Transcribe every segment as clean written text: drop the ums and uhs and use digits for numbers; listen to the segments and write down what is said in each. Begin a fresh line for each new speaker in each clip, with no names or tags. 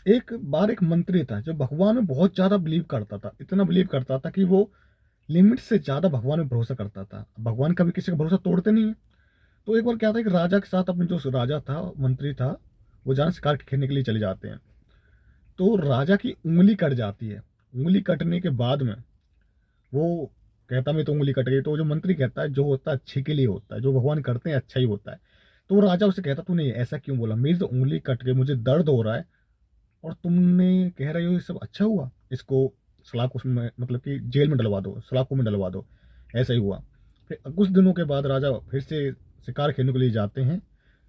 एक बार एक मंत्री था जो भगवान में बहुत ज़्यादा बिलीव करता था, इतना बिलीव करता था कि वो लिमिट से ज़्यादा भगवान में भरोसा करता था। भगवान कभी किसी का भरोसा तोड़ते नहीं है। तो एक बार क्या था, एक राजा के साथ अपने जो राजा था, मंत्री था, वो जहाँ शिकार खेलने के लिए चले जाते हैं। तो राजा की उँगली कट जाती है। उँगली कटने के बाद में वो कहता मेरी तो उँगली कट गई। तो जो मंत्री कहता है जो होता है अच्छे के लिए होता है, जो भगवान करते हैं अच्छा ही होता है। तो वो राजा उसे कहता तूने ऐसा क्यों बोला, मेरी तो उँगली कट गई, मुझे दर्द हो रहा है और तुमने कह रहे हो ये सब अच्छा हुआ, इसको सलाखों में मतलब कि जेल में डलवा दो, सलाखों में डलवा दो। ऐसा ही हुआ। फिर कुछ दिनों के बाद राजा फिर से शिकार खेलने के लिए जाते हैं।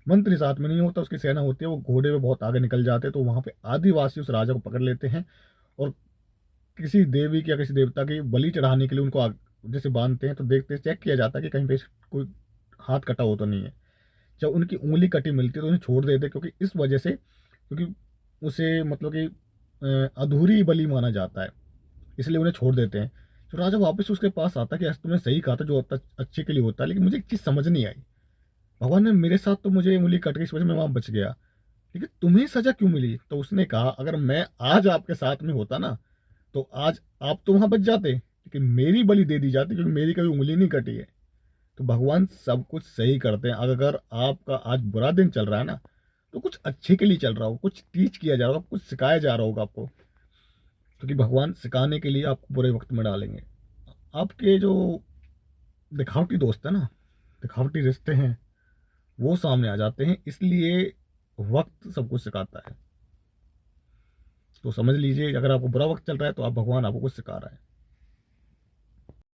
मंत्री साथ में नहीं होता, उसकी सेना होती है, वो घोड़े पे बहुत आगे निकल जाते हैं। तो वहां पे आदिवासी उस राजा को पकड़ लेते हैं और किसी देवी की या किसी देवता की बलि चढ़ाने के लिए उनको जैसे बांधते हैं। तो देखते चेक किया जाता है कि कहीं पे कोई हाथ कटा हो तो नहीं है। जब उनकी उंगली कटी मिलती है तो उन्हें छोड़ देते, क्योंकि इस वजह से, क्योंकि उसे मतलब कि अधूरी बलि माना जाता है, इसलिए उन्हें छोड़ देते हैं। तो राजा वापस उसके पास आता है कि तुमने सही कहा था, जो अच्छे के लिए होता है, लेकिन मुझे एक चीज़ समझ नहीं आई। भगवान ने मेरे साथ तो मुझे उंगली कट गई, इस वजह मैं वहां बच गया, लेकिन तुम्हें सजा क्यों मिली? तो उसने कहा अगर मैं आज आपके साथ में होता ना, तो आज आप तो वहां बच जाते, लेकिन मेरी बलि दे दी जाती, क्योंकि मेरी कभी उंगली नहीं कटी है। तो भगवान सब कुछ सही करते हैं। अगर आपका आज बुरा दिन चल रहा है ना, तो कुछ अच्छे के लिए चल रहा हो, कुछ टीच किया जा रहा होगा, कुछ सिखाया जा रहा होगा आपको, क्योंकि भगवान सिखाने के लिए आपको बुरे वक्त में डालेंगे। आपके जो दिखावटी दोस्त है ना, दिखावटी रिश्ते हैं, वो सामने आ जाते हैं। इसलिए वक्त सब कुछ सिखाता है। तो समझ लीजिए अगर आपको बुरा वक्त चल रहा है तो आप भगवान आपको कुछ सिखा रहा है।